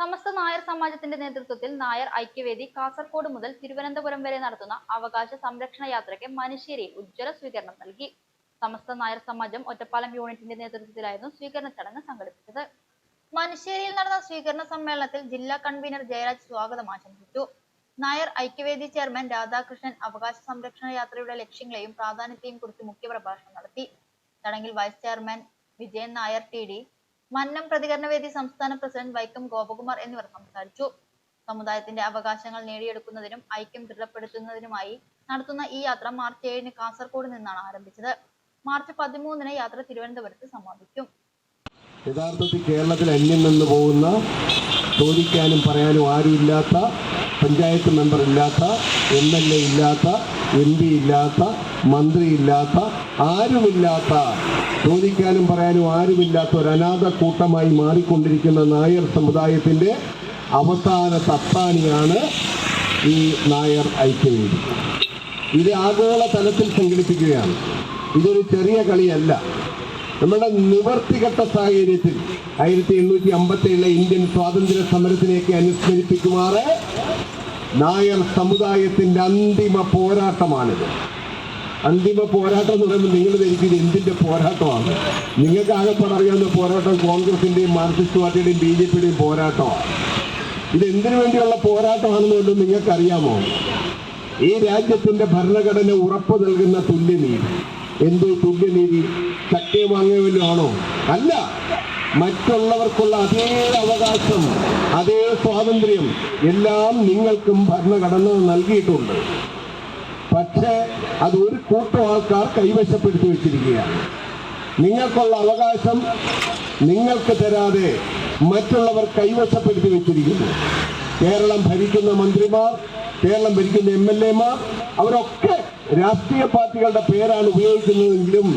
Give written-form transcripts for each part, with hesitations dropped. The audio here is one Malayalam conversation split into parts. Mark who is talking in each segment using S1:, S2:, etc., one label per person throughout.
S1: സമസ്ത നായർ സമാജത്തിന്റെ നേതൃത്വത്തിൽ നായർ ഐക്യവേദി കാസർഗോഡ് മുതൽ തിരുവനന്തപുരം വരെ നടത്തുന്ന അവകാശ സംരക്ഷണ യാത്രയ്ക്ക് മനുഷ്യരിയിൽ ഉജ്ജ്വല സ്വീകരണം നൽകി. സമസ്ത നായർ സമാജം ഒറ്റപ്പാലം യൂണിറ്റിന്റെ നേതൃത്വത്തിലായിരുന്നു സ്വീകരണ ചടങ്ങ് സംഘടിപ്പിച്ചത്. മനുഷ്യരിയിൽ നടന്ന സ്വീകരണ സമ്മേളനത്തിൽ ജില്ലാ കൺവീനർ ജയരാജ് സ്വാഗതം ആശംസിച്ചു. നായർ ഐക്യവേദി ചെയർമാൻ രാധാകൃഷ്ണൻ അവകാശ സംരക്ഷണ യാത്രയുടെ ലക്ഷ്യങ്ങളെയും പ്രാധാന്യത്തെയും കുറിച്ച് മുഖ്യപ്രഭാഷണം നടത്തി. ചടങ്ങിൽ വൈസ് ചെയർമാൻ വിജയൻ നായർ ടി.ഡി, മന്നം പ്രതികരണവേദി സംസ്ഥാന പ്രസിഡന്റ് വൈക്കം ഗോപകുമാർ എന്നിവർ സംസാരിച്ചു. സമുദായത്തിന്റെ അവകാശങ്ങൾ നേടിയെടുക്കുന്നതിനും ഐക്യം ദൃഢപ്പെടുത്തുന്നതിനുമായി നടത്തുന്ന ഈ യാത്ര മാർച്ച് 7-ന് കാസർഗോഡ് നിന്നാണ് ആരംഭിച്ചത്. മാർച്ച് 13-ന് യാത്ര തിരുവനന്തപുരത്ത് സമാപിക്കും.
S2: യഥാർത്ഥത്തിൽ കേരളത്തിൽ അന്യം നിന്ന് പോകുന്ന, ചോദിക്കാനും പറയാനും ആരുമില്ലാത്ത, പഞ്ചായത്ത് മെമ്പർ ഇല്ലാത്ത, MLA ഇല്ലാത്ത, MP ഇല്ലാത്ത, മന്ത്രി ഇല്ലാത്ത, ആരുമില്ലാത്ത, ചോദിക്കാനും പറയാനും ആരുമില്ലാത്ത ഒരു അനാഥ കൂട്ടമായി മാറിക്കൊണ്ടിരിക്കുന്ന നായർ സമുദായത്തിൻ്റെ അവസാന തത്താണിയാണ് ഈ നായർ ഐക്യവേദി. ഇത് ആഗോള തലത്തിൽ സംഘടിപ്പിക്കുകയാണ്. ഇതൊരു ചെറിയ കളിയല്ല. നമ്മുടെ നിവർത്തികെട്ട സാഹചര്യത്തിൽ 1857 ഇന്ത്യൻ സ്വാതന്ത്ര്യ സമരത്തിലേക്ക് അനുസ്മരിപ്പിക്കുമാറ് നായർ സമുദായത്തിന്റെ അന്തിമ പോരാട്ടമാണിത്. അന്തിമ പോരാട്ടം എന്ന് പറയുമ്പോൾ നിങ്ങൾ ധരിക്കുന്നത് എന്തിന്റെ പോരാട്ടമാണ്? നിങ്ങൾക്ക് ആകെപ്പാട് അറിയാവുന്ന പോരാട്ടം കോൺഗ്രസിന്റെയും മാർക്സിസ്റ്റ് പാർട്ടിയുടെയും BJPയുടെയും പോരാട്ടമാണ്. ഇത് എന്തിനു വേണ്ടിയുള്ള പോരാട്ടമാണെന്നുള്ളത് നിങ്ങൾക്കറിയാമോ? ഈ രാജ്യത്തിന്റെ ഭരണഘടന ഉറപ്പു നൽകുന്ന തുല്യനീതി. എന്തോ തുല്യനീതി? ചക്കയെ വാങ്ങിയവല്ലോ ആണോ? അല്ല. മറ്റുള്ളവർക്കുള്ള അതേ അവകാശം, അതേ സ്വാതന്ത്ര്യം എല്ലാം നിങ്ങൾക്കും ഭരണഘടന നൽകിയിട്ടുണ്ട്. പക്ഷേ അത് ഒരു കൂട്ടം ആൾക്കാർ കൈവശപ്പെടുത്തി വെച്ചിരിക്കുകയാണ്. നിങ്ങൾക്കുള്ള അവകാശം നിങ്ങൾക്ക് തരാതെ മറ്റുള്ളവർ കൈവശപ്പെടുത്തി വെച്ചിരിക്കുന്നു. കേരളം ഭരിക്കുന്ന മന്ത്രിമാർ, കേരളം ഭരിക്കുന്ന MLA-മാർ, അവരൊക്കെ രാഷ്ട്രീയ പാർട്ടികളുടെ പേരാണ് ഉപയോഗിക്കുന്നതെങ്കിലും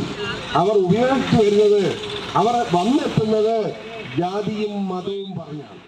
S2: അവർ ഉപയോഗിച്ചു വരുന്നത്, അവർ വന്നെത്തുന്നത് ജാതിയും മതവും പറഞ്ഞാണ്.